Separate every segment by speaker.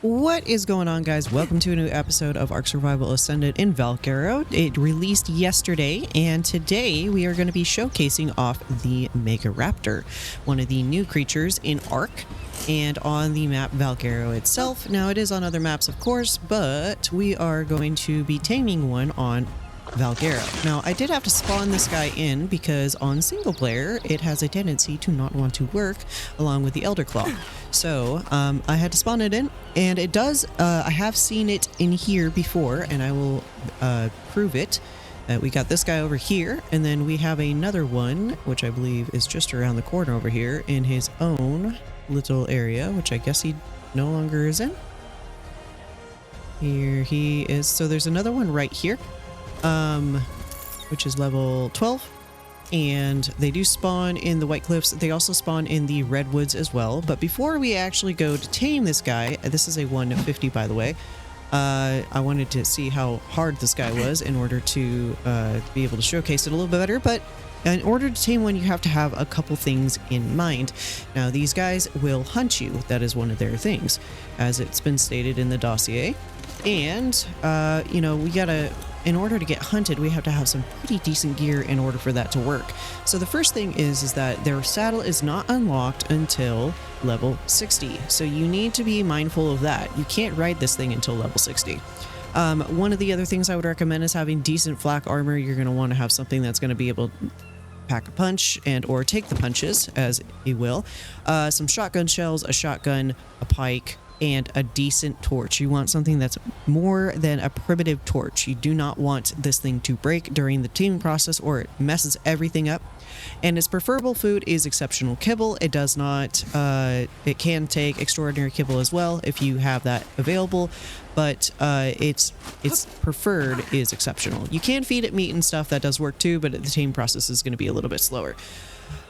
Speaker 1: What is going on, guys? Welcome to a new episode of Ark Survival Ascended in Valguero. It released yesterday, and today we are going to be showcasing off the Megaraptor, one of the new creatures in Ark and on the map Valguero itself. Now, it is on other maps, of course, but we are going to be taming one on Valguero. Now, I did have to spawn this guy in because on single player, it has a tendency to not want to work along with the Elder Claw. So, I had to spawn it in, and it does, I have seen it in here before, and I will prove it. We got this guy over here, and then we have another one, which I believe is just around the corner over here in his own little area, which I guess he no longer is in. Here he is. So there's another one right here. Which is level 12, and they do spawn in the White Cliffs. They also spawn in the Redwoods as well. But before we actually go to tame this guy, this is a 150 by the way, I wanted to see how hard this guy was in order to be able to showcase it a little bit better. But in order to tame one, you have to have a couple things in mind. Now, these guys will hunt you. That is one of their things, as it's been stated in the dossier. And, you know, in order to get hunted, we have to have some pretty decent gear in order for that to work. So the first thing is that their saddle is not unlocked until level 60. So you need to be mindful of that. You can't ride this thing until level 60. One of the other things I would recommend is having decent flak armor. You're going to want to have something that's going to be able to pack a punch and or take the punches, as you will. Some shotgun shells, a shotgun, a pike, and a decent torch. You want something that's more than a primitive torch. You do not want this thing to break during the teaming process or it messes everything up. And its preferable food is exceptional kibble. It does not, it can take extraordinary kibble as well if you have that available, but its preferred is exceptional. You can feed it meat and stuff, that does work too, but the teaming process is going to be a little bit slower.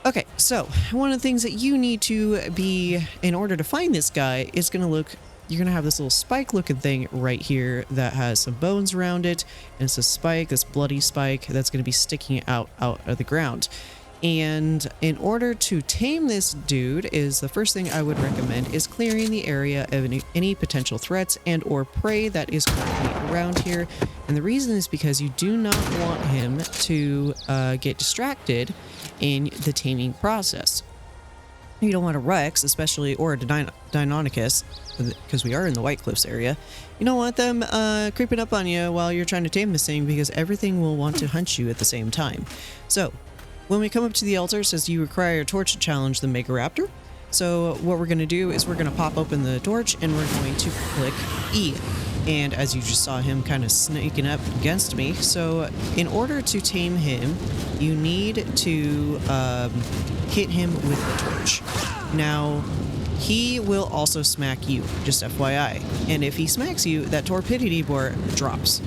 Speaker 1: Okay, so one of the things that you need to be, in order to find this guy, is going to look, you're going to have this little spike looking thing right here that has some bones around it, and it's a spike, this bloody spike that's going to be sticking out of the ground. And in order to tame this dude, is the first thing I would recommend is clearing the area of any potential threats and or prey that is currently around here. And the reason is because you do not want him to get distracted in the taming process. You don't want a Rex, especially, or a Deinonychus, because we are in the White Cliffs area. You don't want them creeping up on you while you're trying to tame this thing, because everything will want to hunt you at the same time. So, when we come up to the altar, it says you require a torch to challenge the Megaraptor. So what we're going to do is we're going to pop open the torch and we're going to click E. And as you just saw him kind of sneaking up against me. So in order to tame him, you need to hit him with the torch. Now, he will also smack you, just FYI. And if he smacks you, that torpidity bar drops.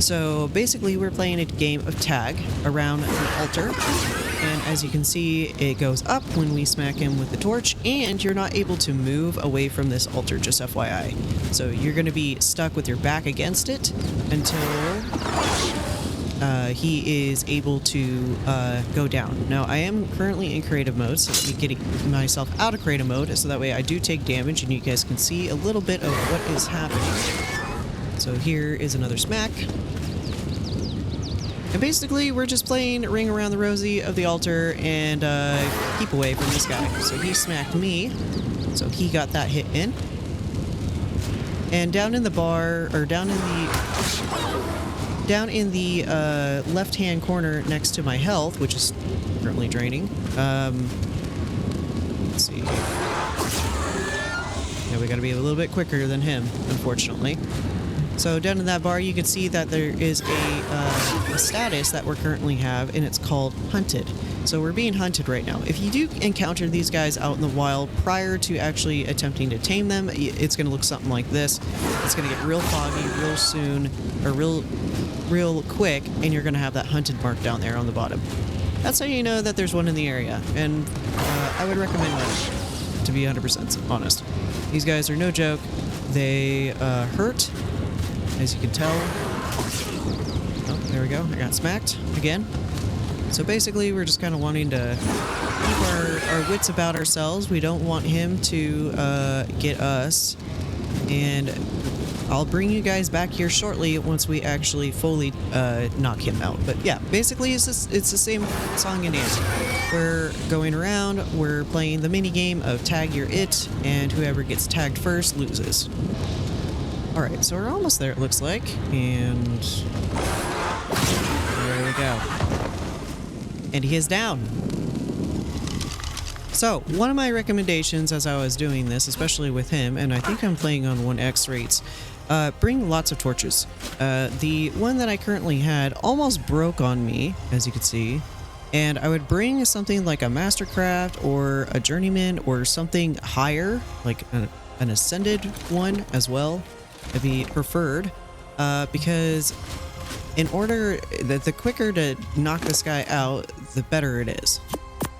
Speaker 1: So basically we're playing a game of tag around the altar, and as you can see, it goes up when we smack him with the torch, and you're not able to move away from this altar, just FYI. So you're going to be stuck with your back against it until he is able to go down. Now, I am currently in creative mode, so let me get myself out of creative mode so that way I do take damage and you guys can see a little bit of what is happening. So here is another smack. And basically, we're just playing Ring Around the Rosie of the altar and keep away from this guy. So he smacked me, so he got that hit in. And down in the bar, or down in the left-hand corner next to my health, which is currently draining. Let's see. Yeah, we gotta be a little bit quicker than him, unfortunately. So down in that bar, you can see that there is a status that we currently have, and it's called Hunted. So we're being hunted right now. If you do encounter these guys out in the wild prior to actually attempting to tame them, it's going to look something like this. It's going to get real foggy real soon, or real quick, and you're going to have that hunted mark down there on the bottom. That's how you know that there's one in the area, and I would recommend that, to be 100% honest. These guys are no joke. They hurt, as you can tell. Oh, there we go. I got smacked again. So basically, we're just kind of wanting to keep our wits about ourselves. We don't want him to get us And I'll bring you guys back here shortly once we actually fully knock him out. But yeah, basically it's the same song and dance. We're going around, we're playing the mini game of tag your it, and whoever gets tagged first loses. Alright, so we're almost there, it looks like. And there we go. And he is down. So, one of my recommendations as I was doing this, especially with him, and I think I'm playing on 1x rates, bring lots of torches. The one that I currently had almost broke on me, as you can see, and I would bring something like a Mastercraft or a Journeyman or something higher, like an Ascended one as well, would be preferred, because in order, the quicker to knock this guy out, the better it is.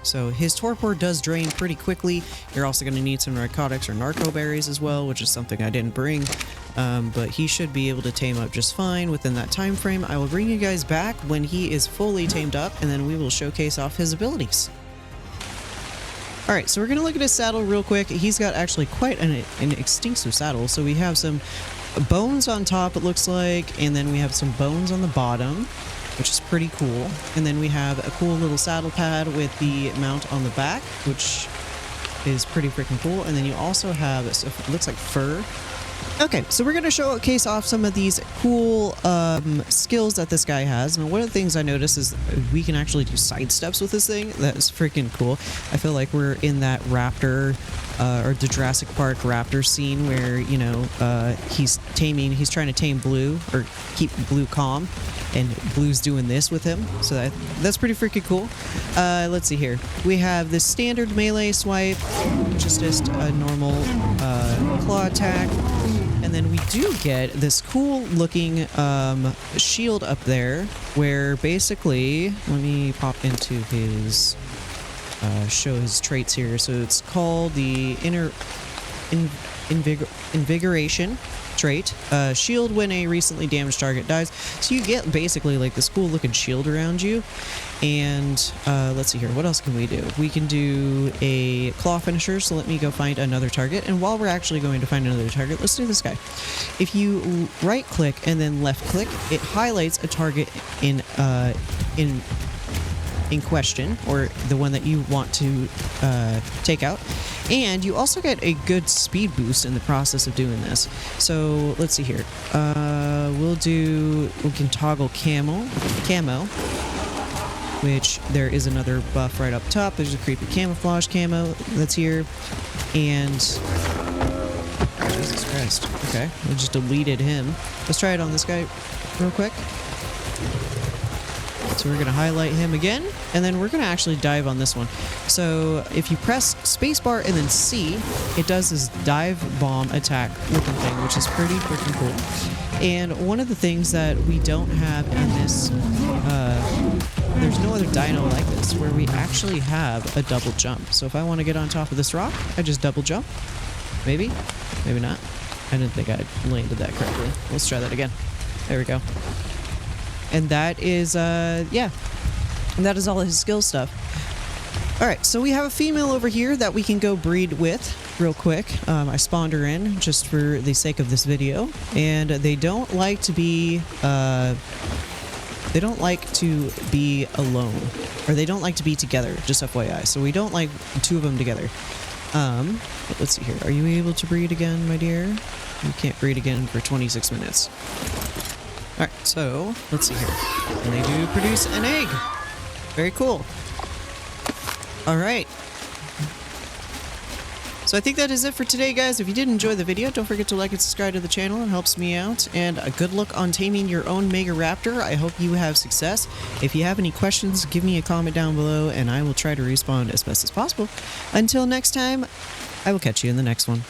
Speaker 1: So his torpor does drain pretty quickly. You're also going to need some narcotics or narco berries as well, which is something I didn't bring. But he should be able to tame up just fine within that time frame. I will bring you guys back when he is fully tamed up, and then we will showcase off his abilities. Alright, so we're going to look at his saddle real quick. He's got actually quite an extensive saddle. So we have some bones on top, it looks like, and then we have some bones on the bottom, which is pretty cool. And then we have a cool little saddle pad with the mount on the back, which is pretty freaking cool. And then you also have, it looks like fur. Okay, so we're going to showcase off some of these cool skills that this guy has. And one of the things I noticed is we can actually do side steps with this thing. That is freaking cool. I feel like we're in that raptor or the Jurassic Park raptor scene where, you know, he's trying to tame Blue or keep Blue calm. And Blue's doing this with him. So that's pretty freaking cool. Let's see here. We have this standard melee swipe, which is just a normal claw attack. And then we do get this cool looking shield up there where basically, let me pop into his, show his traits here. So it's called the Invigoration trait. Shield when a recently damaged target dies. So you get basically like this cool looking shield around you. And let's see here, what else can we do? We can do a claw finisher, so let me go find another target. And while we're actually going to find another target, let's do this guy. If you right click and then left click, it highlights a target in question, or the one that you want to take out. And you also get a good speed boost in the process of doing this. So let's see here. We can toggle camo, which there is another buff right up top. There's a creepy camouflage camo that's here. And Jesus Christ. Okay, I just deleted him. Let's try it on this guy real quick. So we're going to highlight him again, and then we're going to actually dive on this one. So if you press spacebar and then C, it does this dive bomb attack looking thing, which is pretty freaking cool. And one of the things that we don't have in this, there's no other dino like this, where we actually have a double jump. So if I want to get on top of this rock, I just double jump. Maybe, maybe not. I didn't think I landed that correctly. Let's try that again. There we go. And that is, yeah. And that is all his skill stuff. Alright, so we have a female over here that we can go breed with real quick. I spawned her in just for the sake of this video. And they don't like to be, alone. Or they don't like to be together, just FYI. So we don't like two of them together. Let's see here. Are you able to breed again, my dear? You can't breed again for 26 minutes. Alright, so let's see here. And they do produce an egg. Very cool. Alright. So I think that is it for today, guys. If you did enjoy the video, don't forget to like and subscribe to the channel. It helps me out. And good luck on taming your own Megaraptor. I hope you have success. If you have any questions, give me a comment down below, and I will try to respond as best as possible. Until next time, I will catch you in the next one.